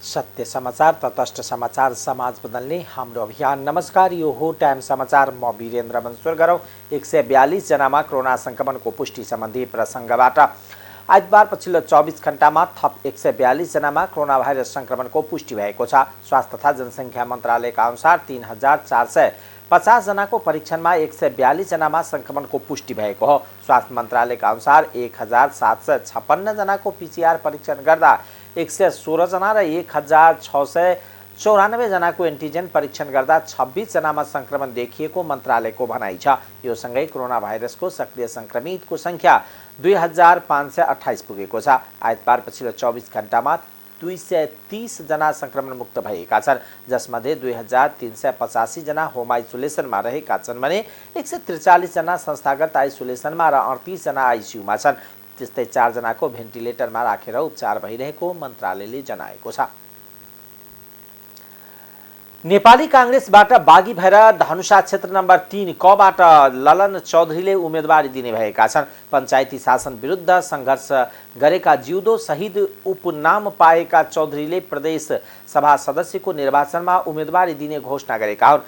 सत्य समाचार, तटस्थ समाचार, समाज बदल्ने हाम्रो अभियान। नमस्कार, यो हो टाइम समाचार। म वीरेन्द्र मनसुर गरौँ। 142 जनामा कोरोना संक्रमणको पुष्टि सम्बन्धी प्रसङ्गबाट आइतबार पछिल्लो 24 घण्टामा थप 142 जनामा कोरोना भाइरस संक्रमणको पुष्टि भएको छ। स्वास्थ्य तथा जनसङ्ख्या मन्त्रालयका अनुसार 3450 जनाको परीक्षणमा 142 जनामा संक्रमणको पुष्टि भएको हो। स्वास्थ्य मन्त्रालयका अनुसार 1756 जनाको पीसीआर परीक्षण गर्दा 116 जना र 1694 जनाको एन्टिजेन परीक्षण गर्दा 26 जनामा संक्रमण देखिएको मन्त्रालयको भनाइ छ। यो सँगै कोरोना भाइरसको सक्रिय संक्रमितको संख्या 2528 पुगेको छ। आइतबार पछिल्लो 24 घण्टामा 230 जना संक्रमण मुक्त भएका छन्, जसमध्ये 2385 जना होम आइसोलेसनमा रहेका छन् भने 143 जना संस्थागत आइसोलेसनमा र 38 जना आइसियुमा छन्। त्यस्तै 4 जनाको भेन्टिलेटरमा राखेर उपचार भइरहेको मन्त्रालयले जनाएको छ। नेपाली कांग्रेसबाट बागी भएर धनुषा क्षेत्र नम्बर 3 कबाट ललन चौधरीले उम्मेदवारी दिने भएका छन्। पञ्चायती शासन विरुद्ध सङ्घर्ष गरेका जिउँदो शहीद उपनाम पाएका चौधरीले प्रदेश सभा सदस्यको निर्वाचनमा उम्मेदवारी दिने घोषणा गरेका हुन्।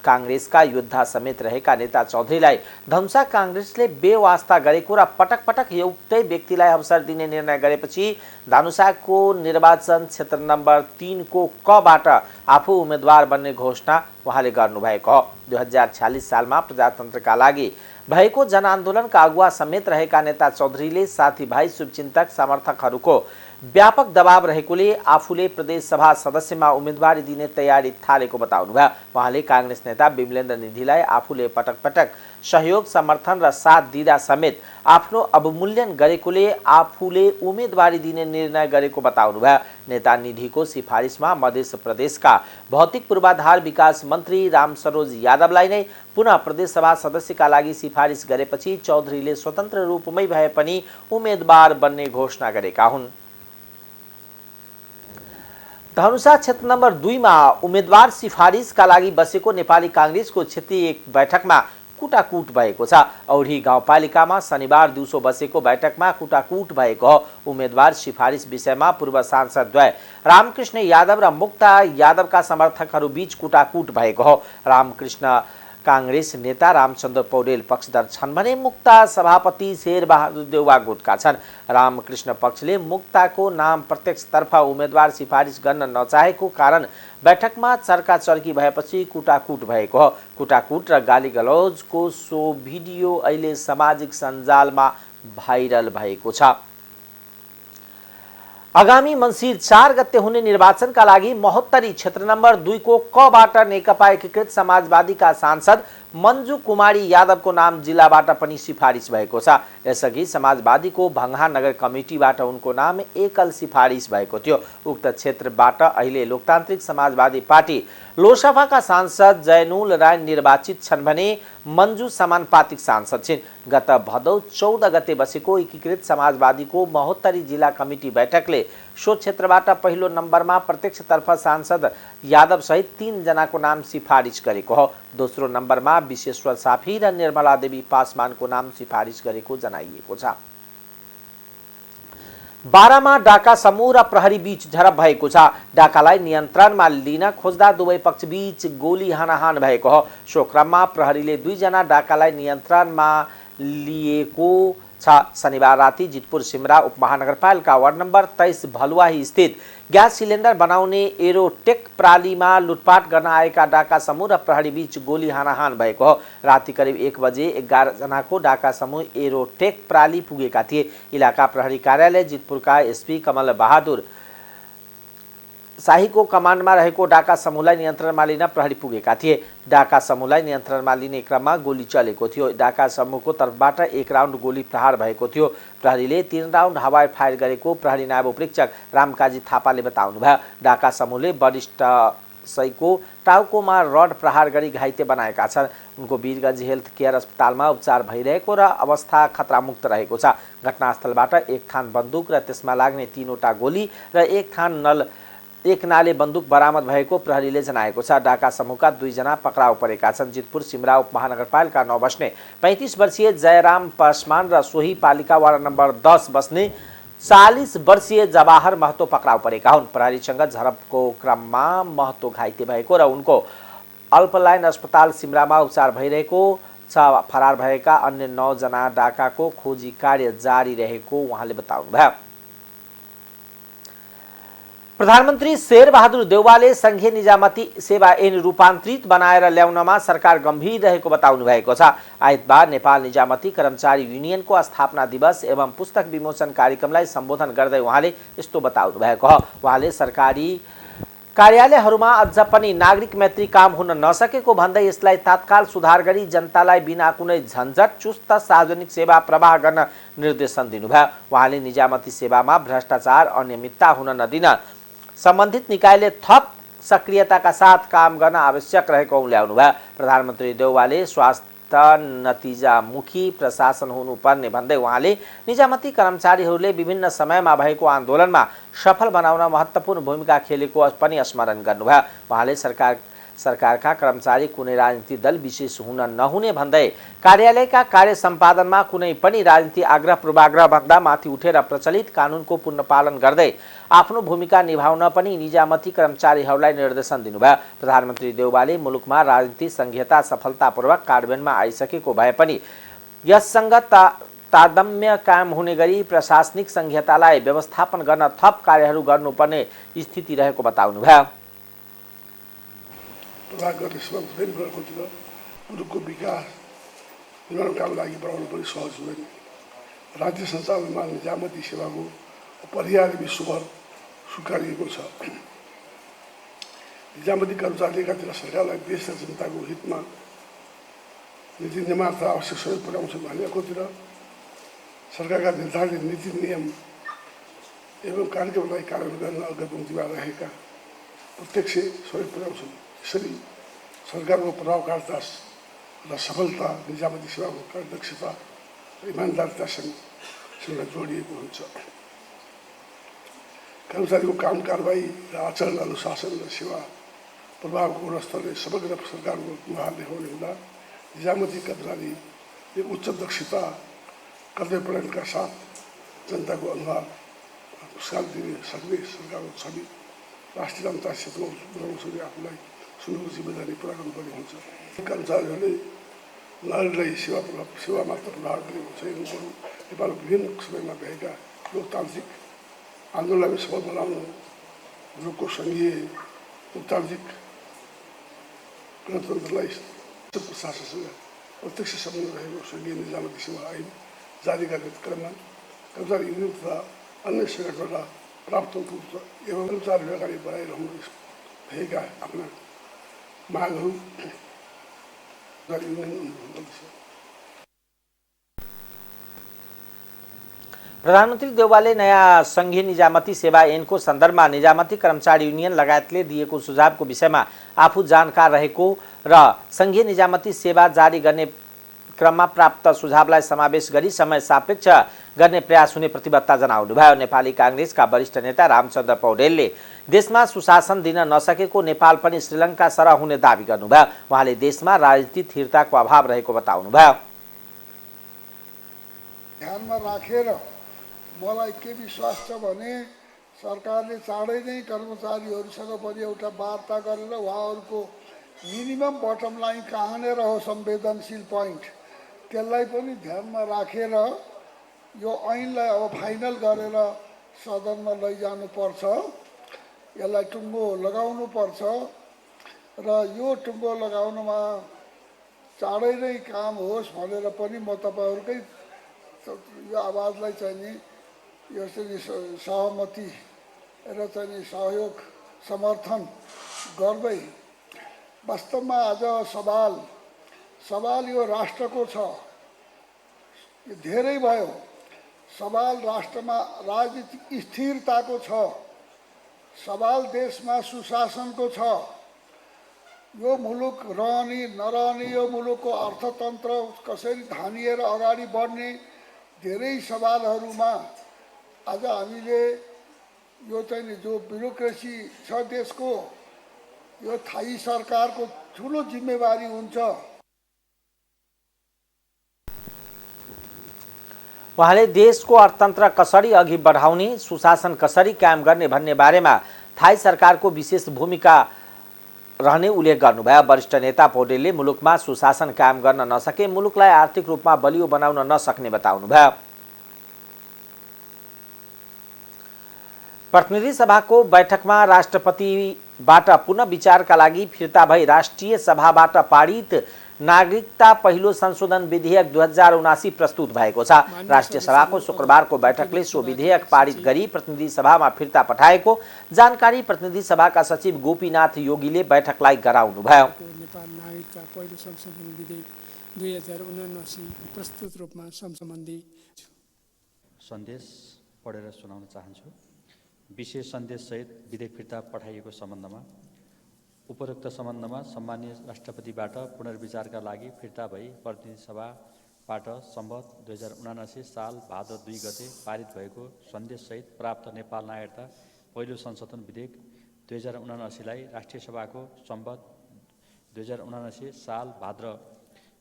कांग्रेसका योद्धा समेत रहेका नेता चौधरीलाई धनुषा कांग्रेसले बेवास्ता गरेको र पटक पटक एउटै व्यक्तिलाई अवसर दिने निर्णय गरेपछि धनुषाको निर्वाचन क्षेत्र नम्बर 3 को कबाट आफू उम्मेदवार बन्ने घोषणा उहाँले गर्नुभएको हो। 2046 सालमा प्रजातन्त्रका लागि भएको जनआन्दोलनका अगुवा समेत रहेका नेता चौधरीले साथीभाइ शुभचिन्तक समर्थकहरूको व्यापक दबाव रहेकोले आफूले प्रदेश सभा सदस्यमा उम्मेदवारी दिने तयारी थालेको बताउनुभयो। उहाँले कांग्रेस नेता विमलेन्द्र निधिलाई आफूले पटक पटक सहयोग समर्थन र साथ दिँदा समेत आफ्नो अवमूल्यन गरेकोले आफूले उम्मेदवारी दिने निर्णय गरेको बताउनुभयो। नेता निधिको सिफारिसमा मध्य प्रदेशका भौतिक पूर्वाधार विकास मन्त्री रामसरोज यादवलाई नै पुनः प्रदेश सभा सदस्यका लागि सिफारिस गरेपछि चौधरीले स्वतन्त्र रूपमै भए पनि उम्मेदवार बन्ने घोषणा गरेका हुन्। धनुषा क्षेत्र नम्बर 2 मा उम्मेदवार सिफारिसका लागि बसेको नेपाली कांग्रेसको क्षेत्रीय बैठकमा कुटाकुट भएको छ। औढी गाउँपालिकामा शनिबार दिउँसो बसेको बैठकमा कुटाकुट भएको हो। उम्मेदवार सिफारिस विषयमा पूर्व सांसद द्वय रामकृष्ण यादव र मुक्ता यादवका समर्थकहरू बीच कुटाकुट भएको हो। रामकृष्ण कांग्रेस नेता रामचन्द्र पौडेल पक्षधर छन् भने मुक्ता सभापति शेरबहादुर देउवा गुटका छन्। रामकृष्ण पक्षले मुक्ताको नाम प्रत्यक्षतर्फ उम्मेदवार सिफारिस गर्न नचाहेको कारण बैठकमा चर्काचर्की भएपछि कुटाकुट भएको हो। कुटाकुट र गालीगलौजको सो भिडियो अहिले सामाजिक सञ्जालमा भाइरल भएको छ। आगामी मङ्सिर 4 गते हुने निर्वाचनका लागि महोत्तरी क्षेत्र नम्बर 2 को कबाट नेकपा एकीकृत समाजवादीका सांसद मन्जु कुमारी यादवको नाम जिल्लाबाट पनि सिफारिस भएको छ। यसअघि समाजवादीको भङ्हा नगर कमिटीबाट उनको नाम एकल सिफारिस भएको थियो। उक्त क्षेत्रबाट अहिले लोकतान्त्रिक समाजवादी पार्टी लोकसभाका सांसद जयनुल राय निर्वाचित छन् भने मन्जु समानुपातिक सांसद छिन्। गत भदौ 14 गते बसेको एकीकृत समाजवादीको महोत्तरी जिल्ला कमिटी बैठकले सो क्षेत्रबाट पहिलो नम्बरमा प्रत्यक्षतर्फ सांसद यादव सहित 3 जनाको नाम सिफारिस गरेको हो। दोस्रो नम्बरमा विश्वेश्वर साफी र निर्मला देवी पासवानको नाम सिफारिस गरेको जनाइएको छ। बारामा डाका समूह र प्रहरी बीच झडप भएको छ। डाकालाई नियन्त्रणमा लिन खोज्दा दुवै पक्षबीच गोली हानाहान भएको हो। सो क्रममा प्रहरीले 2 जना डाकालाई नियन्त्रणमा लिएको छ। शनिबार राति जितपुर सिमरा उपमहानगरपालिका वार्ड नम्बर 23 भलुवाही स्थित ग्यास सिलिन्डर बनाउने एरोटेक प्रालीमा लुटपाट गर्न आएका डाका समूह र प्रहरी बीच गोली हानाहान भएको हो। राति करिब 1 बजे 11 जनाको डाका समूह एरोटेक प्राली पुगेका थिए। इलाका प्रहरी कार्यालय जितपुरका एसपी कमल बहादुर शाहीको कमान्डमा रहेको डाका समूहलाई नियन्त्रणमा लिन प्रहरी पुगेका थिए। डाका समूहलाई नियन्त्रणमा लिने क्रममा गोली चलेको थियो। डाका समूहको तर्फबाट 1 राउन्ड गोली प्रहार भएको थियो। प्रहरीले 3 राउन्ड हवाई फायर गरेको प्रहरी नायब उपरीक्षक रामकाजी थापाले बताउनुभयो। डाका समूहले वरिष्ठ सैको टाउकोमा रड प्रहार गरी घाइते बनाएका छन्। उनको वीरगञ्ज हेल्थ केयर अस्पतालमा उपचार भइरहेको र अवस्था खतरामुक्त रहेको छ। घटनास्थलबाट 1 थान बन्दुक र त्यसमा लाग्ने 3 वटा गोली र 1 नाले बन्दुक बरामद भएको प्रहरीले जनाएको छ। डाका समूहका 2 जना पक्राउ परेका छन्। जितपुर सिमरा उपमहानगरपालिका 9 बस्ने 35 वर्षीय जयराम पासवान र सोही पालिका वार्ड नम्बर 10 बस्ने 40 वर्षीय जवाहर महतो पक्राउ परेका हुन्। प्रहरीसँग झडपको क्रममा महतो घाइते भएको र उनको अल्पलाइन अस्पताल सिमरामा उपचार भइरहेको छ। फरार भएका अन्य 9 जना डाकाको खोजी कार्य जारी रहेको उहाँले बताउनुभयो। प्रधानमन्त्री शेरबहादुर देउवाले संघीय निजामती सेवा ऐन रूपान्तरित बनाएर ल्याउनमा सरकार गम्भीर रहेको बताउनु भएको छ। आइतबार नेपाल निजामती कर्मचारी युनियनको स्थापना दिवस एवं पुस्तक विमोचन कार्यक्रमलाई सम्बोधन गर्दै उहाँले यस्तो बताउनु भएको हो। उहाँले सरकारी कार्यालयहरूमा अझ पनि नागरिक मैत्री काम हुन नसकेको भन्दै यसलाई तत्काल सुधार गरी जनतालाई बिना कुनै झन्झट चुस्त सार्वजनिक सेवा प्रवाह गर्न निर्देशन दिनुभयो। उहाँले निजामती सेवामा भ्रष्टाचार अनियमितता हुन नदिन सम्बन्धित निकायले थप सक्रियताका साथ काम गर्न आवश्यक रहेको उल्ल्याउनुभयो। प्रधानमन्त्री देउवाले स्वास्थ्य नतिजामुखी प्रशासन हुनुपर्ने भन्दै उहाँले निजामती कर्मचारीहरूले विभिन्न समयमा भएको आन्दोलनमा सफल बनाउन महत्त्वपूर्ण भूमिका खेलेको पनि स्मरण गर्नुभयो। उहाँले सरकारका कर्मचारी कुनै राजनीतिक दल विशेष हुन नहुने भन्दै कार्यालयका कार्य सम्पादनमा कुनै पनि राजनीति आग्रह पूर्वाग्रह भन्दा माथि उठेर प्रचलित कानुनको पूर्ण पालन गर्दै आफ्नो भूमिका निभाउन पनि निजामती कर्मचारीहरूलाई निर्देशन दिनुभयो। प्रधानमन्त्री देउवाले मुलुकमा राजनीतिक संघीयता सफलतापूर्वक कार्यान्वयनमा आइसकेको भए पनि यससँग तारतम्य कायम हुने गरी प्रशासनिक संघीयतालाई व्यवस्थापन गर्न थप कार्यहरू गर्नुपर्ने स्थिति रहेको बताउनुभयो। मुलुकको विकास निर्माणका लागि बढाउनु पनि सहज हुँदैन। राज्य सञ्चालनमा निजामती सेवाको अपरिहार्य विश्वभर स्वीकारिएको छ। निजामती कर्मचारी एकातिर सरकारलाई देश र जनताको हितमा नीति निर्माण आवश्यक सहयोग पुर्याउँछन् भने अर्कोतिर सरकारका निर्धारित नीति नियम एवं कार्यक्रमलाई कार्यान्वयन गर्न अग्रपङ्क्तिमा रहेका प्रत्यक्ष सहयोग पुर्याउँछन्। यसरी सरकारको प्रभावकारिता र सफलता निजामती सेवाको कार्यदक्षता र इमान्दारितासँग जोडिएको हुन्छ। कर्मचारीको काम कारबाही र आचरण अनुशासन र सेवा प्रभावको गुणस्तरले समग्र सरकारको अनुहार देखाउने हुँदा निजामती कर्मचारीले उच्च दक्षता कर्तव्यपरायणका साथ जनताको अनुहार पुरस्कार दिन सक्ने सरकारको छवि राष्ट्रिय अन्तर्राष्ट्रिय क्षेत्रमा पुर्याउन सक्ने आफूलाई सुनको जिम्मेदारी पुरा गर्नुपर्ने हुन्छ। कर्मचारीहरूले नागरिकलाई सेवा मात्र प्रभाव गरेको छैन, बरु नेपालको विभिन्न समयमा भएका लोकतान्त्रिक आन्दोलनलाई सफल बनाउन मुलुकको सङ्घीय लोकतान्त्रिक गणतन्त्रलाई प्रशासनसँग प्रत्यक्ष सम्बन्ध रहेको सङ्घीय निजामती सेवा ऐन जारी गर्ने क्रममा कर्मचारी युनियन तथा अन्य सङ्गठनबाट प्राप्त उपयुक्त एवं कर्मचारी अगाडि बढाइरहनु भएका आफ्ना मागहरू प्रधानमन्त्री देउवाले नयाँ संघीय निजामती सेवा ऐनको सन्दर्भमा निजामती कर्मचारी युनियन लगायतले दिएको सुझावको विषयमा आफू जानकार रहेको र संघीय निजामती सेवा जारी गर्ने क्रममा प्राप्त सुझावलाई समावेश गरी समय सापेक्ष गर्ने प्रयास हुने प्रतिबद्धता जनाउनुभयो। नेपाली कांग्रेसका वरिष्ठ नेता रामचन्द्र पौडेलले देशमा सुशासन दिन नसकेको नेपाल पनि श्रीलङ्का सरह हुने दावी गर्नुभयो। उहाँले देशमा राजनीतिक स्थिरताको अभाव रहेको बताउनुभयो। ध्यानमा राखेर मलाई के विश्वास छ भने सरकारले चाँडै नै कर्मचारीहरूसँग पनि एउटा वार्ता गरेर उहाँहरूको मिनिमम बटम लाइन कहाँनिर हो संवेदनशील पोइन्ट त्यसलाई पनि ध्यानमा राखेर यो ऐनलाई अब फाइनल गरेर सदनमा लैजानुपर्छ, यसलाई टुङ्गो लगाउनुपर्छ र यो टुङ्गो लगाउनमा चाँडै नै काम होस् भनेर पनि म तपाईँहरूकै यो आवाजलाई चाहिँ नि यसरी सहमति र चाहिँ नि सहयोग समर्थन गर्दै वास्तवमा आज सवाल यो राष्ट्रको छ, यो धेरै भयो। सवाल राष्ट्रमा राजनीतिक स्थिरताको छ, सवाल देशमा सुशासनको छ। यो मुलुक रहने नरहने, यो मुलुकको अर्थतन्त्र कसरी धानिएर अगाडि बढ्ने धेरै सवालहरूमा आज हामीले यो चाहिँ जो ब्युरोक्रेसी छ देशको, यो थाई सरकारको ठुलो जिम्मेवारी हुन्छ। उहाँले देशको अर्थतन्त्र कसरी अघि बढाउने, सुशासन कसरी कायम गर्ने भन्ने बारेमा थाई सरकारको विशेष भूमिका रहने उल्लेख गर्नुभयो। वरिष्ठ नेता पौडेलले मुलुकमा सुशासन कायम गर्न नसके मुलुकलाई आर्थिक रूपमा बलियो बनाउन नसक्ने बताउनुभयो। प्रतिनिधि सभाको बैठकमा राष्ट्रपतिबाट पुनः विचारका लागि फिर्ता भई राष्ट्रिय सभाबाट पारित नागरिकता पहिलो संशोधन विधेयक 2079 प्रस्तुत भएको छ। राष्ट्रिय सभाको शुक्रबारको बैठकले सो विधेयक पारित गरी प्रतिनिधि सभामा फिर्ता पठाएको जानकारी प्रतिनिधि सभाका सचिव गोपीनाथ योगीले बैठकलाई गराउनुभयो। नेपाल नागरिकता पहिलो संशोधन विधेयक 2079 प्रस्तुत रूपमा सम्बन्धी सन्देश पढेर सुनाउन चाहन्छु। विशेष सन्देशसहित विधेयक फिर्ता पठाइएको सम्बन्धमा उपरोक्त सम्बन्धमा सम्माननीय राष्ट्रपतिबाट पुनर्विचारका लागि फिर्ता भई प्रतिनिधि सभाबाट सम्वत 2079 साल भाद्र 2 गते पारित भएको सन्देशसहित प्राप्त नेपाल नागरिकता पहिलो संशोधन विधेयक 2079 लाई राष्ट्रिय सभाको सम्वत 2079 साल भाद्र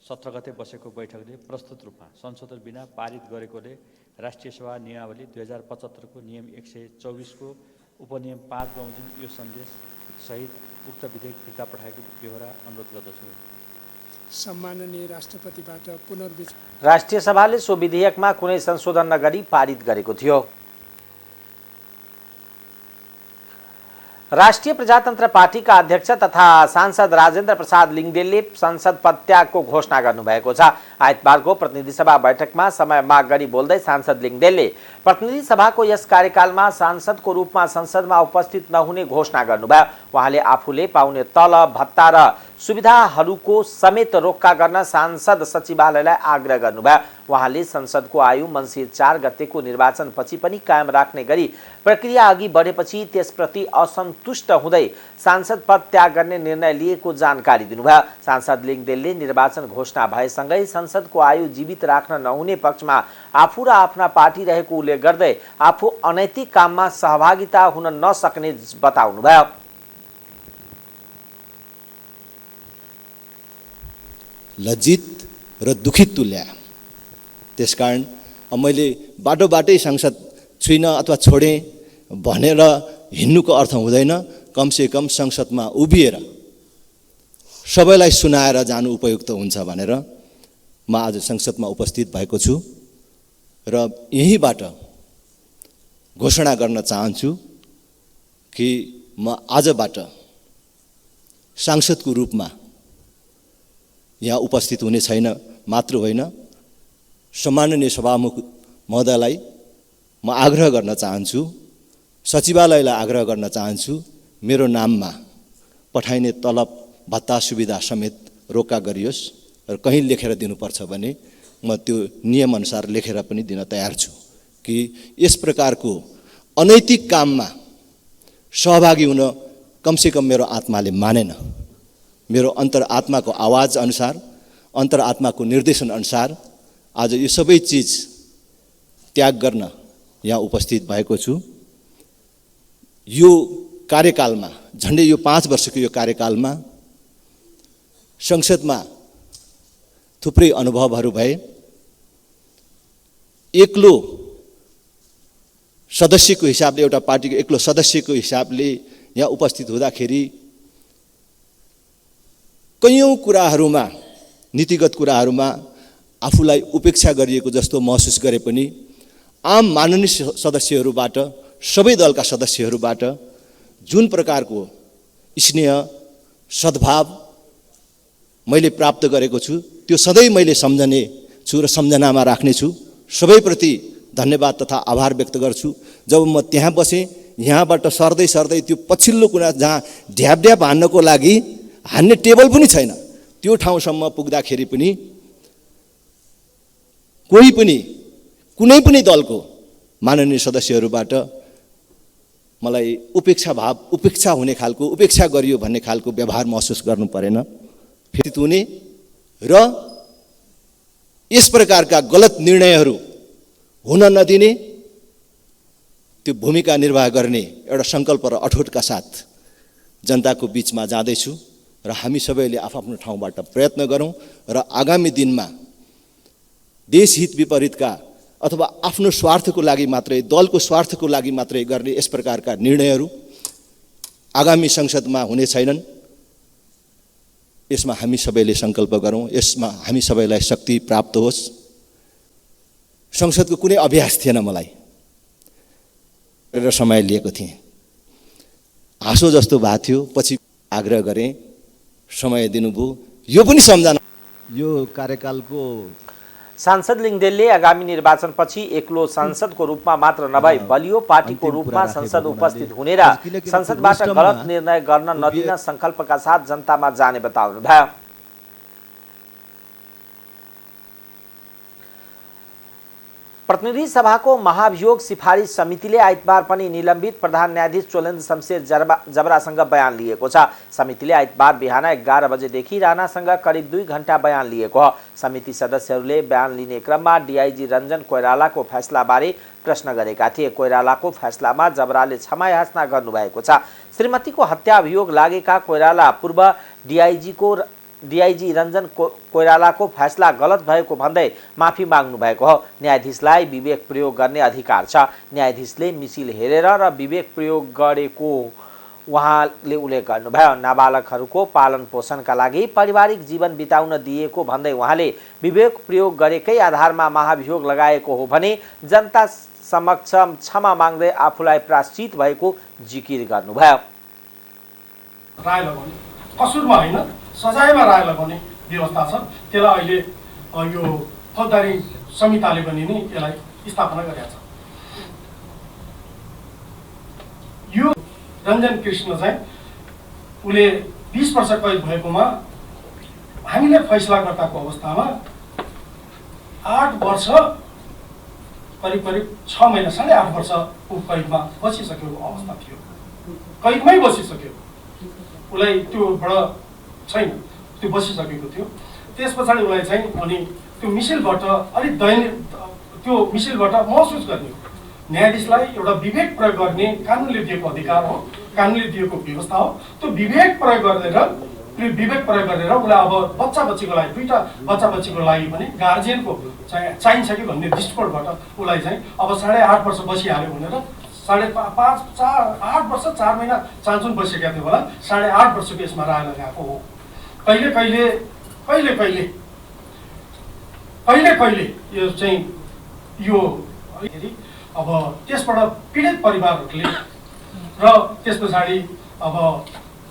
17 गते बसेको बैठकले प्रस्तुत रूपमा संशोधन बिना पारित गरेकोले राष्ट्रिय सभा नियमावली 2075 को नियम 124 को उपनियम 5 बमोजिम यो सन्देश सहित उक्त विधेयक फिर्ता पठाएको बेहोरा अनुरोध गर्दछु। सम्माननीय राष्ट्रपतिबाट पुनर्विचार राष्ट्रिय सभाले सो विधेयकमा कुनै संशोधन नगरी पारित गरेको थियो। राष्ट्रिय प्रजातन्त्र पार्टीका अध्यक्ष तथा सांसद राजेन्द्र प्रसाद लिङदेनले संसद पद त्यागको घोषणा गर्नुभएको छ। आइतबारको प्रतिनिधि सभा बैठकमा समय माग गरी बोल्दै सांसद लिङदेनले प्रतिनिधि सभाको यस कार्यकालमा सांसदको रूपमा संसदमा उपस्थित नहुने घोषणा गर्नुभयो। उहाँले आफूले पाउने तलब भत्ता र सुविधाहरूको समेत रोक्का गर्न सांसद सचिवालयलाई आग्रह गर्नुभयो। उहाँले संसदको आयु मङ्सिर 4 गतेको निर्वाचनपछि पनि कायम राख्ने गरी प्रक्रिया अघि बढेपछि त्यसप्रति असन्तुष्ट हुँदै सांसद पद त्याग गर्ने निर्णय लिएको जानकारी दिनुभयो। सांसद लिङदेनले निर्वाचन घोषणा भएसँगै संसदको आयु जीवित राख्न नहुने पक्षमा आफू र आफ्ना पार्टी रहेको उल्लेख गर्दै आफू अनैतिक काममा सहभागिता हुन नसक्ने बताउनुभयो। लज्जित र दुखित तुल्या। त्यसकारण मैले बाटोबाटै सांसद छुइनँ अथवा छोडेँ भनेर हिँड्नुको अर्थ हुँदैन। कमसेकम संसदमा उभिएर सबैलाई सुनाएर जानु उपयुक्त हुन्छ भनेर म आज संसदमा उपस्थित भएको छु र यहीबाट घोषणा गर्न चाहन्छु कि म आजबाट सांसदको रूपमा यहाँ उपस्थित हुने छैन मात्र होइन, सम्माननीय सभामुख महोदयलाई म आग्रह गर्न चाहन्छु, सचिवालयलाई आग्रह गर्न चाहन्छु, मेरो नाममा पठाइने तलब भत्ता सुविधा समेत रोक्का गरियोस् र कहीँ लेखेर दिनुपर्छ भने म त्यो नियमअनुसार लेखेर पनि दिन तयार छु कि यस प्रकारको अनैतिक काममा सहभागी हुन कमसेकम मेरो आत्माले मानेन। मेरो अन्तरआत्माको आवाज अनुसार, अन्तरआत्माको निर्देशन अनुसार आज यो सबै चिज त्याग गर्न यहाँ उपस्थित भएको छु। यो कार्यकालमा झन्डै यो 5 वर्षको यो कार्यकालमा संसदमा थुप्रै अनुभवहरू भए। एक्लो सदस्यको हिसाबले, एउटा पार्टीको एक्लो सदस्यको हिसाबले यहाँ उपस्थित हुँदाखेरि कयौं कुराहरूमा, नीतिगत कुराहरूमा आफूलाई उपेक्षा गरिएको जस्तो महसुस गरे पनि आम माननीय सदस्यहरूबाट, सबै दलका सदस्यहरूबाट जुन प्रकारको स्नेह सद्भाव मैले प्राप्त गरेको छु त्यो सधैँ मैले सम्झने छु र सम्झनामा राख्ने छु। सबैप्रति धन्यवाद तथा आभार व्यक्त गर्छु। जब म त्यहाँ बसेँ, यहाँबाट सर्दै सर्दै त्यो पछिल्लो कुना जहाँ ढ्याप हान्नको लागि हान्ने टेबल पनि छैन, त्यो ठाउँसम्म पुग्दाखेरि पनि कोही पनि, कुनै पनि दलको माननीय सदस्यहरूबाट मलाई उपेक्षा हुने खालको, उपेक्षा गरियो भन्ने खालको व्यवहार महसुस गर्नु परेन। फेरि हुने र यस प्रकारका गलत निर्णयहरू हुन नदिने त्यो भूमिका निर्वाह गर्ने एउटा सङ्कल्प र अठोटका साथ जनताको बीचमा जाँदैछु र हामी सबैले आफ्नो ठाउँबाट प्रयत्न गरौँ र आगामी दिनमा देशहित विपरीतका अथवा आफ्नो स्वार्थको लागि मात्रै, दलको स्वार्थको लागि मात्रै गर्ने यस प्रकारका निर्णयहरू आगामी संसदमा हुने छैनन्। यसमा हामी सबैले सङ्कल्प गरौँ, यसमा हामी सबैलाई शक्ति प्राप्त होस्। संसदको कुनै अभ्यास थिएन मलाई र समय लिएको थिएँ, हाँसो जस्तो भएको थियो। पछि आग्रह गरेँ, समय दिनुभयो, यो पनि सम्झना। यो कार्यकालको सांसद लिङदेलले आगामी निर्वाचनपछि एक्लो सांसदको रूपमा मात्र नभई बलियो पार्टीको रूपमा संसद उपस्थित हुने र संसदबाट गलत निर्णय गर्न नदिन संकल्पका साथ जनतामा जाने बताउनुभयो। प्रतिनिधि सभाको महाभियोग सिफारिस समितिले आइतबार पनि निलम्बित प्रधान न्यायाधीश चोलेन्द्र शमशेर जबरासँग बयान लिएको छ। समितिले आइतबार बिहान 11 बजेदेखि राणासँग करिब 2 घण्टा बयान लिएको हो। समिति सदस्यहरूले बयान लिने क्रममा डीआईजी रञ्जन कोइरालाको फैसलाबारे प्रश्न गरेका थिए। कोइरालाको फैसलामा जबराले क्षमा याचना गर्नुभएको छ। श्रीमतीको हत्या अभियोग लागेका कोइराला पूर्व डीआईजी रञ्जन कोइरालाको फैसला गलत भएको भन्दै माफी माग्नु भएको हो। न्यायाधीशलाई विवेक प्रयोग गर्ने अधिकार छ। न्यायाधीशले मिसिल हेरेर र विवेक प्रयोग गरेको उहाँले उल्लेख गर्नुभयो। नाबालकहरूको पालन पोषणका लागि पारिवारिक जीवन बिताउन दिएको भन्दै उहाँले विवेक प्रयोग गरेकै आधारमा महाभियोग लगाएको हो भने जनता समक्ष क्षमा माग्दै आफूलाई प्राश्चित भएको जिकिर गर्नुभयो। राय लगाउने कसुरमा होइन, सजायमा राय लगाउने व्यवस्था छ। त्यसलाई अहिले यो फौजदारी संहिताले पनि नि यसलाई स्थापना गरेका छ। यो रञ्जन कृष्ण चाहिँ उसले 20 वर्ष कैद भएकोमा हामीले फैसला गर्दाको अवस्थामा 8 वर्ष करिब 6 महिना 8.5 वर्ष ऊ कैदमा बसिसकेको अवस्था थियो। कैदमै बसिसक्यो, उसलाई त्योबाट छैन, त्यो बसिसकेको थियो। त्यस पछाडि उसलाई चाहिँ अनि त्यो मिसिलबाट अलिक त्यो मिसिलबाट महसुस गर्ने हो। न्यायाधीशलाई एउटा विवेक प्रयोग गर्ने कानुनले दिएको अधिकार हो, कानुनले दिएको व्यवस्था हो। त्यो विवेक प्रयोग गरेर उसलाई अब बच्चा बच्चीको लागि, 2टा बच्चा बच्चीको लागि पनि गार्जियनको चाहिन्छ कि भन्ने दृष्टिकोणबाट उसलाई चाहिँ अब 8.5 वर्ष बसिहाल्यो भनेर 8 वर्ष 4 महिना चान्चुन बसिसकेको थियो होला। 8.5 वर्षको यसमा राय लगाएको हो। कहिले कहिले यो चाहिँ यो अब त्यसबाट पीडित परिवारहरूले र त्यस पछाडि अब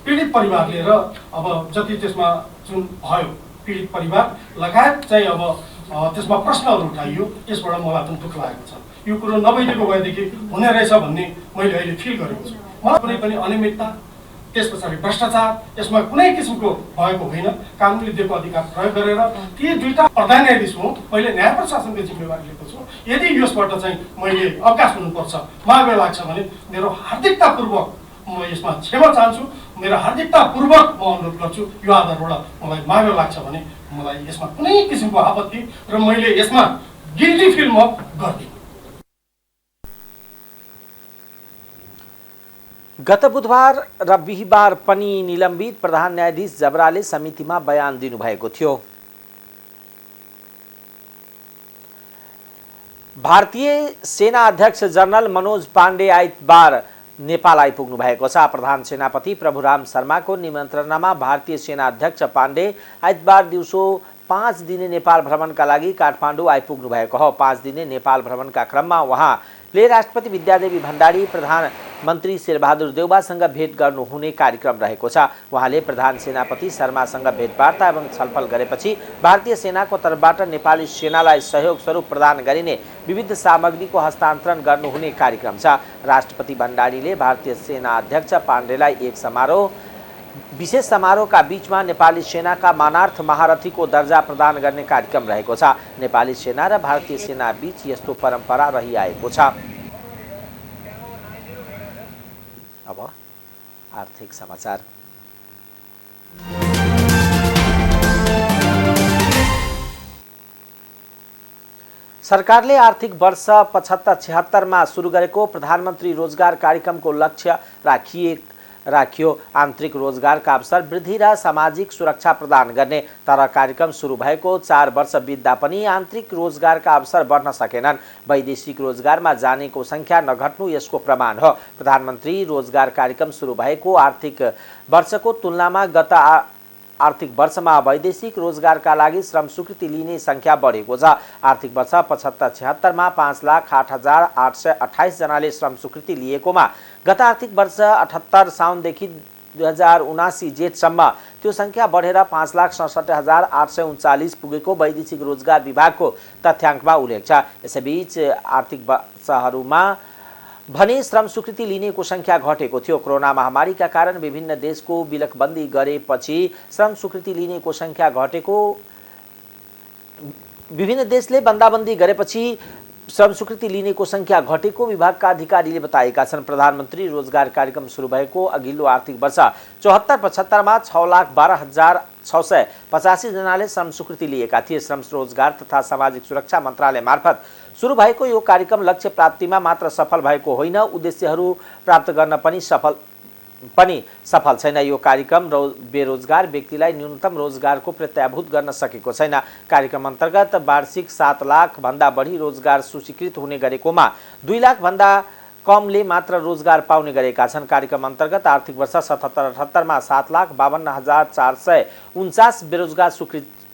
पीडित परिवारले र अब जति त्यसमा जुन भयो पीडित परिवार लगायत चाहिँ अब त्यसमा प्रश्नहरू उठाइयो। यसबाट मलाई पनि दुःख लागेको छ। यो कुरो नभइदिएको भएदेखि हुने रहेछ भन्ने मैले अहिले फिल गरेको छु। मलाई कुनै पनि अनियमितता, त्यस पछाडि भ्रष्टाचार यसमा कुनै किसिमको भएको होइन। कानुनले दिएको अधिकार प्रयोग गरेर ती 2टा प्रधान न्यायाधीश हुँ, मैले न्याय प्रशासनको जिम्मेवारी लिएको छु। यदि यसबाट चाहिँ मैले अवकाश हुनुपर्छ, मागे लाग्छ भने मेरो हार्दिकतापूर्वक म यसमा क्षमा चाहन्छु। मेरो हार्दिकतापूर्वक म अनुरोध गर्छु। यो आधारबाट मलाई मागे लाग्छ भने मलाई यसमा कुनै किसिमको आपत्ति र मैले यसमा गिल्टी फिल म गर्दिनँ। गत बुधबार र बिहिबार पनि निलम्बित प्रधान न्यायाधीश जबराले समितिमा बयान दिनुभएको थियो। भारतीय सेना अध्यक्ष जनरल मनोज पाण्डे आइतबार नेपाल आइपुग्नु भएको छ। प्रधान सेनापति प्रभुराम शर्माको निमन्त्रणामा भारतीय सेना अध्यक्ष पाण्डे आइतबार दिउँसो 5 दिने नेपाल भ्रमणका लागि काठमाडौँ आइपुग्नु भएको हो। 5 दिने नेपाल भ्रमणका क्रममा उहाँले राष्ट्रपति विद्यादेवी भण्डारी, प्रधानमन्त्री शेरबहादुर देउवासँग भेट गर्नुहुने कार्यक्रम रहेको छ। उहाँले प्रधान सेनापति शर्मासँग भेटवार्ता एवं छलफल गरेपछि भारतीय सेनाको तर्फबाट नेपाली सेनालाई सहयोग स्वरूप प्रदान गरिने विविध सामग्रीको हस्तान्तरण गर्नुहुने कार्यक्रम छ। राष्ट्रपति भण्डारीले भारतीय सेना अध्यक्ष पाण्डेलाई एक विशेष समारोहका बीचमा नेपाली सेनाका मानार्थ महारथीको दर्जा प्रदान गर्ने कार्यक्रम रहेको छ। नेपाली सेना र भारतीय सेना बीच यस्तो परम्परा रहिआएको छ। अब आर्थिक समाचार। सरकारले आर्थिक वर्ष 75-76 मा सुरु गरेको प्रधानमन्त्री रोजगार कार्यक्रमको लक्ष्य राखियो। आन्तरिक रोजगारका अवसर वृद्धि र सामाजिक सुरक्षा प्रदान गर्ने, तर कार्यक्रम सुरु भएको 4 वर्ष बित्दा पनि आन्तरिक रोजगारका अवसर बढ्न सकेनन्। वैदेशिक रोजगारमा जानेको संख्या नघट्नु यसको प्रमाण हो। प्रधानमन्त्री रोजगार कार्यक्रम सुरु भएको आर्थिक वर्षको तुलनामा गत आर्थिक वर्षमा वैदेशिक रोजगारका लागि श्रम स्वीकृति लिने संख्या बढेको छ। आर्थिक वर्ष 75-76 मा 5,08,828 जनाले श्रम स्वीकृति लिएकोमा गत आर्थिक वर्ष 78 साउनदेखि 2079 जेठसम्म त्यो संख्या बढेर 5,67,839 पुगेको वैदेशिक रोजगार विभागको तथ्याङ्कमा उल्लेख छ। यसैबीच आर्थिक वर्षहरूमा भने श्रम स्वीकृति लिनेको संख्या घटेको थियो। कोरोना महामारीका कारण विभिन्न देशको विलकबन्दी गरेपछि श्रम स्वीकृति लिनेको संख्या घटेको, विभिन्न देशले बन्दाबन्दी गरेपछि श्रम स्वीकृति लिनेको संख्या घटेको विभागका अधिकारीले बताएका छन्। प्रधानमन्त्री रोजगार कार्यक्रम सुरु भएको अघिल्लो आर्थिक वर्ष 74-75 मा 6,12,685 जनाले श्रम स्वीकृति लिएका थिए। श्रम रोजगार तथा सामाजिक सुरक्षा मन्त्रालय मार्फत सुरु भएको यो कार्यक्रम लक्ष्य प्राप्तिमा मात्र सफल भएको होइन, उद्देश्यहरू प्राप्त गर्न पनि सफल छैन। यो कार्यक्रम बेरोजगार व्यक्तिलाई न्यूनतम रोजगारको प्रत्याभूत गर्न सकेको छैन। कार्यक्रम अन्तर्गत वार्षिक 7 लाख भन्दा बढी रोजगार सूचीकृत हुने गरेकोमा 2 लाख भन्दा कमले मात्र रोजगार पाउने गरेका छन्। कार्यक्रम अन्तर्गत आर्थिक वर्ष 77-78 मा 7,52,449 बेरोजगार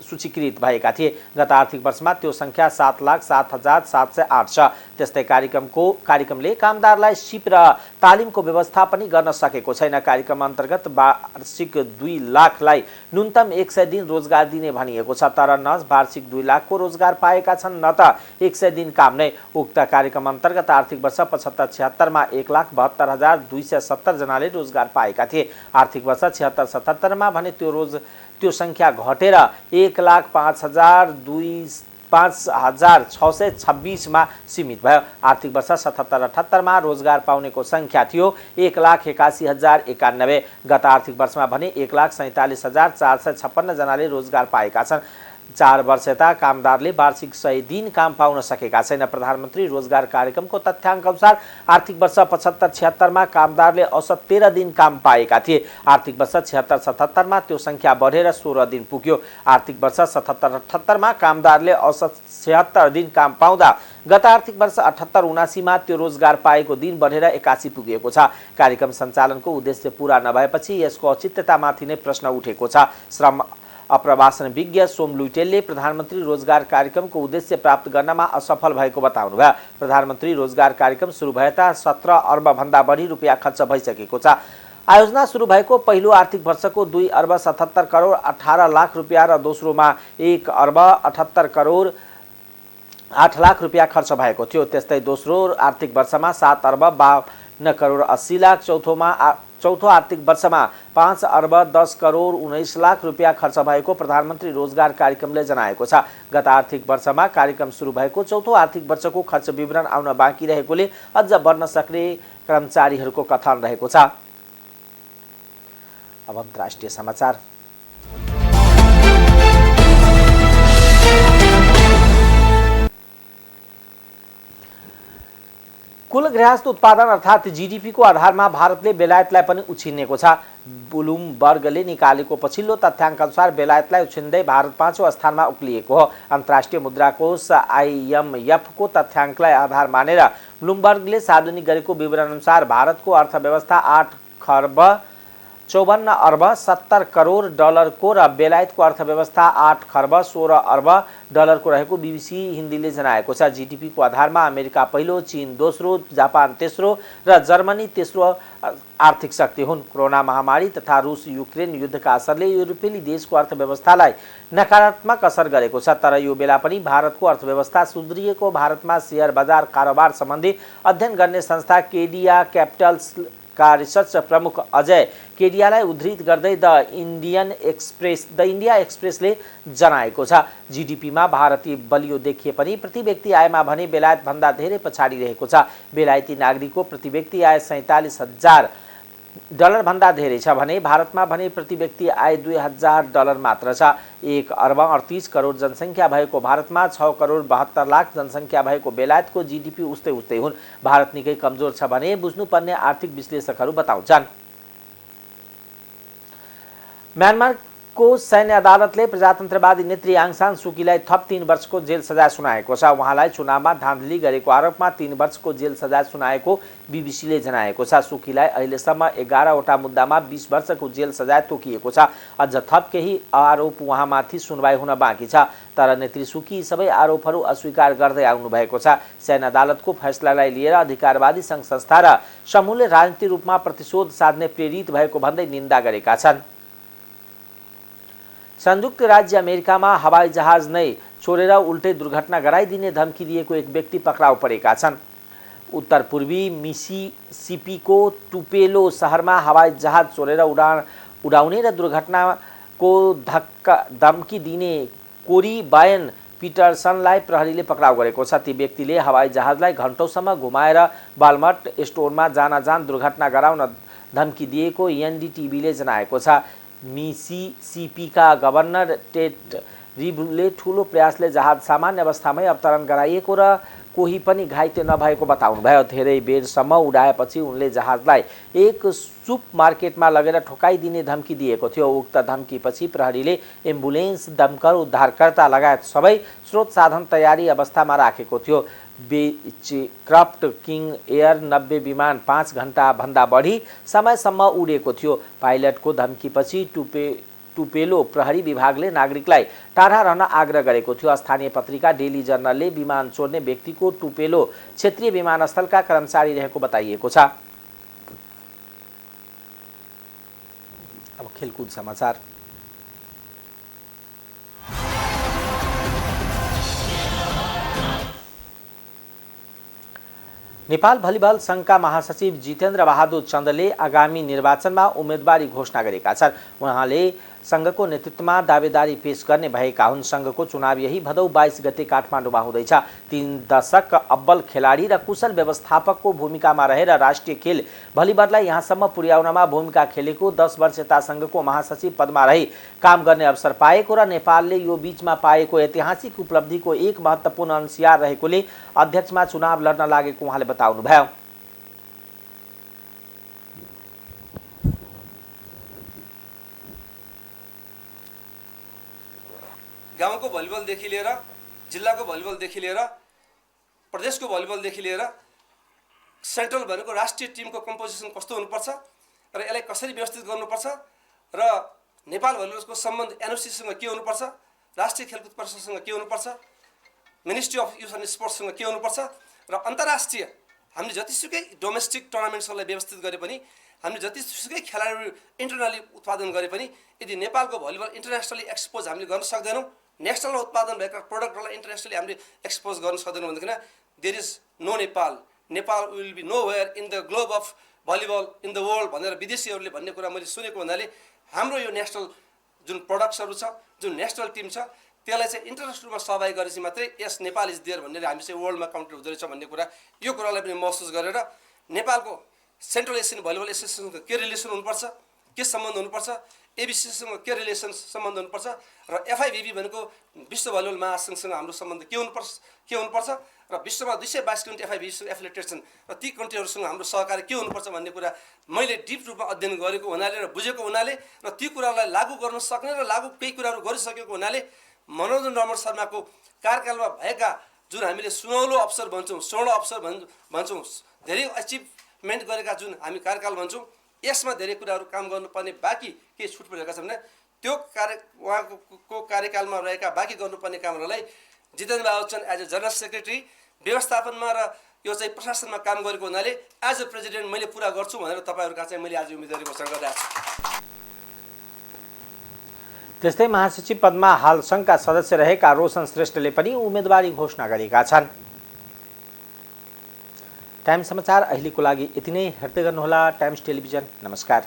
सूचीकृत भएका थिए। गत आर्थिक वर्षमा त्यो संख्या 7,07,708 छ। त्यस्तै कार्यक्रमले कामदारलाई सिप र तालिमको व्यवस्था पनि गर्न सकेको छैन। कार्यक्रम अन्तर्गत वार्षिक 2 लाखलाई न्यूनतम 100 दिन रोजगार दिने भनिएको छ, तर न वार्षिक 2 लाखको रोजगार पाएका छन् न त 100 दिन काम नै। उक्त कार्यक्रम अन्तर्गत आर्थिक वर्ष 75-76 मा 1,72,270 जनाले रोजगार पाएका थिए। आर्थिक वर्ष 76-77 मा भने त्यो संख्या घटेर 1,05,626 मा सीमित भयो। आर्थिक वर्ष 77-78 मा रोजगार पाउनेको संख्या थियो 1,81,091। गत आर्थिक वर्षमा भने 1,47,456 जनाले रोजगार पाएका छन्। 4 वर्ष यता कामदारले वार्षिक 100 दिन काम पाउन सकेका छैन। प्रधानमन्त्री रोजगार कार्यक्रमको तथ्याङ्क अनुसार आर्थिक वर्ष 75-76 मा कामदारले औसत 13 दिन काम पाएका थिए। आर्थिक वर्ष 76-77 मा त्यो संख्या बढेर 16 दिन पुग्यो। आर्थिक वर्ष 77-78 मा कामदारले औसत 76 दिन काम पाउँदा गत आर्थिक वर्ष 78-79 मा त्यो रोजगार पाएको दिन बढेर 81 पुगेको छ। कार्यक्रम सञ्चालनको उद्देश्य पूरा नभएपछि यसको औचित्यतामाथि नै प्रश्न उठेको छ। श्रम अप्रवासन विज्ञ सोम लुइटेलले प्रधानमन्त्री रोजगार कार्यक्रमको उद्देश्य प्राप्त गर्नमा असफल भएको बताउनुभयो। प्रधानमन्त्री रोजगार कार्यक्रम सुरु भएता 17 अर्ब भन्दा बढी रुपियाँ खर्च भइसकेको छ। आयोजना सुरु भएको पहिलो आर्थिक वर्षको 2 अर्ब 77 करोड 18 लाख रुपियाँ र दोस्रोमा 1 अर्ब 78 करोड 8 लाख रुपियाँ खर्च भएको थियो। त्यस्तै दोस्रो आर्थिक वर्षमा 7 अर्ब 52 करोड 80 लाख, चौथो आर्थिक वर्षमा 5 अर्ब 10 करोड 19 लाख रुपियाँ खर्च भएको प्रधानमन्त्री रोजगार कार्यक्रमले जनाएको छ। गत आर्थिक वर्षमा कार्यक्रम सुरु भएको चौथो आर्थिक वर्षको खर्च विवरण आउन बाँकी रहेकोले अझ बढ्न सक्ने कर्मचारीहरूको कथन रहेको छ। अब अन्तर्राष्ट्रिय समाचार। कुल गृहस्थ उत्पादन अर्थात् जीडीपी को आधारमा भारतले बेलायतलाई पनि उछिनेको छ। ब्लुमबर्गले निकालेको पछिल्लो तथ्याङ्क अनुसार बेलायतलाई उछिन्दै भारत 5औं स्थानमा उक्लिएको हो। अन्तर्राष्ट्रिय मुद्राकोष IMF को तथ्याङ्कलाई आधार मानेर ब्लुमबर्गले सार्वजनिक गरेको विवरण अनुसार भारतको अर्थव्यवस्था 8 खर्ब 54 अर्ब 70 करोड डलरको र बेलायतको अर्थव्यवस्था 8 खर्ब 16 अर्ब डलरको रहेको BBC हिन्दीले जनाएको छ। जीडीपी को आधारमा अमेरिका पहिलो, चीन दोस्रो, जापान तेस्रो र जर्मनी तेस्रो आर्थिक शक्ति हुन्। कोरोना महामारी तथा रूस युक्रेन युद्धका असरले युरोपेली देशको अर्थव्यवस्थालाई नकारात्मक असर गरेको छ, तर यो बेला पनि भारतको अर्थव्यवस्था सुध्रिएको भारतमा शेयर बजार कारोबार सम्बन्धी अध्ययन गर्ने संस्था केडिया क्यापिटल्स का रिसर्च प्रमुख अजय केडियालाई उद्धृत गर्दै द इन्डिया एक्सप्रेसले जनाएको छ। जीडीपीमा भारतीय बलियो देखिए पनि प्रति व्यक्ति आयमा भने बेलायत भन्दा धेरै पछाडि रहेको छ। बेलायती नागरिकको प्रति व्यक्ति आय 47,000 डलर भन्दा धेरै छ भने भारतमा भने प्रति व्यक्ति आय 2,000 डलर मात्र छ। 1 अर्ब 38 करोड जनसङ्ख्या भएको भारतमा 6 करोड 72 लाख जनसङ्ख्या भएको बेलायतको जीडीपी उस्तै हुन्। भारत निकै कमजोर छ भने बुझ्नुपर्ने आर्थिक विश्लेषकहरू बताउँछन्। म्यानमारको सैन्य अदालतले प्रजातन्त्रवादी नेत्री आङ सान सुकीलाई थप 3 वर्षको जेल सजाय सुनाएको छ। उहाँलाई चुनावमा धाँधली गरेको आरोपमा 3 वर्षको जेल सजाय सुनाएको बीबीसीले जनाएको छ। सुकीलाई अहिलेसम्म 11वटा मुद्दामा 20 वर्षको जेल सजाय तोकिएको छ। अझ थप केही आरोप उहाँमाथि सुनवाई हुन बाँकी छ। तर नेत्री सुकी सबै आरोपहरू अस्वीकार गर्दै आउनु भएको छ। सैन्य अदालतको फैसलालाई लिएर अधिकारवादी सङ्घ संस्था र समूहले राजनीतिक रूपमा प्रतिशोध साध्ने प्रेरित भएको भन्दै निन्दा गरेका छन्। संयुक्त राज्य अमेरिकामा हवाई जहाज नै छोडेर उल्टै दुर्घटना गराइदिने धम्की दिएको एक व्यक्ति पक्राउ परेका छन्। उत्तर पूर्वी मिसिसिपीको टुपेलो शहरमा हवाई जहाज छोडेर उडाउने र दुर्घटनाको धम्की दिने कोरी बायन पिटरसनलाई प्रहरीले पक्राउ गरेको छ। ती व्यक्तिले हवाई जहाजलाई घण्टौँसम्म घुमाएर वालमार्ट स्टोरमा जान दुर्घटना गराउन धम्की दिएको एनडीटीभीले जनाएको छ। मिसिसिपीका गभर्नर टेड रिबले ठूलो प्रयासले जहाज सामान्य अवस्थामै अवतरण गराइएको र कोही पनि घाइते नभएको बताउनुभयो। धेरै बेरसम्म उडाएपछि उनले जहाजलाई एक सुपरमार्केटमा लगेर ठोकाइदिने धम्की दिएको थियो। उक्त धम्कीपछि प्रहरीले एम्बुलेन्स, दमकल, उद्धारकर्ता लगायत सबै स्रोत साधन तयारी अवस्थामा राखेको थियो। बेचक्राफ्ट किङ एयर 90 विमान 5 घण्टाभन्दा बढी समयसम्म उडेको थियो। पाइलटको धम्कीपछि टुपेलो प्रहरी विभागले नागरिकलाई टाढा रहन आग्रह गरेको थियो। स्थानीय पत्रिका डेली जर्नलले विमान छोड्ने व्यक्तिको टुपेलो क्षेत्रीय विमानस्थलका कर्मचारी रहेको बताइएको छ। अब खेलकुद समाचार। नेपाल भलिबल संघका महासचिव जितेन्द्र बहादुर चन्दले आगामी निर्वाचनमा उम्मेदवारी घोषणा गरेका छन्। उहाँले संघको नेतृत्वमा दावेदारी पेश गर्ने भएका हुन्। संघको चुनाव यही भदौ 22 गते काठमाडौँमा हुँदैछ। 3 दशक अब्बल खेलाडी र कुशल व्यवस्थापकको भूमिकामा रहेर राष्ट्रिय खेल भलिबललाई यहाँसम्म पुर्याउनमा भूमिका खेलेको 10 वर्ष यता संघको महासचिव पदमा रही काम गर्ने अवसर पाएको र नेपालले यो बीचमा पाएको ऐतिहासिक उपलब्धिको एक महत्त्वपूर्ण अंशियार रहेकोले अध्यक्षमा चुनाव लड्न लागेको उहाँले बताउनुभयो। गाउँको भलिबलदेखि लिएर जिल्लाको भलिबलदेखि लिएर प्रदेशको भलिबलदेखि लिएर सेन्ट्रल भनेको राष्ट्रिय टिमको कम्पोजिसन कस्तो हुनुपर्छ र यसलाई कसरी व्यवस्थित गर्नुपर्छ र नेपाल भलिबलको सम्बन्ध एनओसीसँग के हुनुपर्छ, राष्ट्रिय खेलकुद परिषदसँग के हुनुपर्छ, मिनिस्ट्री अफ युथ एन्ड स्पोर्ट्ससँग के हुनुपर्छ र अन्तर्राष्ट्रिय हामीले जतिसुकै डोमेस्टिक टुर्नामेन्ट्सहरूलाई व्यवस्थित गरे पनि, हामीले जतिसुकै खेलाडीहरू इन्टरनली उत्पादन गरे पनि यदि नेपालको भलिबल इन्टरनेसनली एक्सपोज हामीले गर्न सक्दैनौँ, नेसनल उत्पादन भएका प्रोडक्टहरूलाई इन्टरनेसनली हामीले एक्सपोज गर्न सक्दैनौँ भनेदेखि there is no Nepal, Nepal will be nowhere in the globe of volleyball in the world भनेर विदेशीहरूले भन्ने कुरा मैले सुनेको हुनाले हाम्रो यो नेसनल जुन प्रडक्ट्सहरू छ, जुन नेसनल टिम छ त्यसलाई चाहिँ इन्टरनेसनल रूपमा सहभागी गरेपछि मात्रै यस नेपाल इज देयर भनेर हामी चाहिँ वर्ल्डमा काउन्टर हुँदो रहेछ भन्ने कुरा, यो कुरालाई पनि महसुस गरेर नेपालको सेन्ट्रल एसियन भलिबल एसोसिएसनको के रिलेसन हुनुपर्छ, के सम्बन्ध हुनुपर्छ, एबिसीसँग के रिलेसन सम्बन्ध हुनुपर्छ र एफआइभिबी भनेको विश्व भलिबल महासङ्घसँग हाम्रो सम्बन्ध के हुनुपर्छ र विश्वमा 222 कन्ट्री एफआइभिबीसँग एफिलिएटेड छन् र ती कन्ट्रीहरूसँग हाम्रो सहकारी के हुनुपर्छ भन्ने कुरा मैले डिप रूपमा अध्ययन गरेको हुनाले र बुझेको हुनाले र ती कुरालाई लागू गर्न सक्ने र लागू केही कुराहरू गरिसकेको हुनाले मनोरञ्जन रमण शर्माको कार्यकालमा भएका जुन हामीले सुनौलो अवसर भन्छौँ, स्वर्ण अवसर भन्छौँ, धेरै अचिभमेन्ट गरेका जुन हामी कार्यकाल भन्छौँ, यसमा धेरै कुराहरू काम गर्नुपर्ने बाँकी के छुट परेका छन् भने त्यो उहाँको कार्यकालमा रहेका बाँकी गर्नुपर्ने कामहरूलाई Jitendra Bahadur Chand as a general secretary व्यवस्थापनमा र यो चाहिँ प्रशासनमा काम गरेको हुनाले एज अ प्रेसिडेन्ट मैले पुरा गर्छु भनेर तपाईँहरूका चाहिँ मैले आज उम्मेदवारी घोषणा गरिरहेको छु। त्यस्तै महासचिव पदमा हाल संघका सदस्य रहेका रोशन श्रेष्ठले पनि उम्मेदवारी घोषणा गरेका छन्। टाइम्स समाचार अहिलेको लागि यति नै। हेर्दै गर्नुहोला टाइम्स टेलिभिजन। नमस्कार।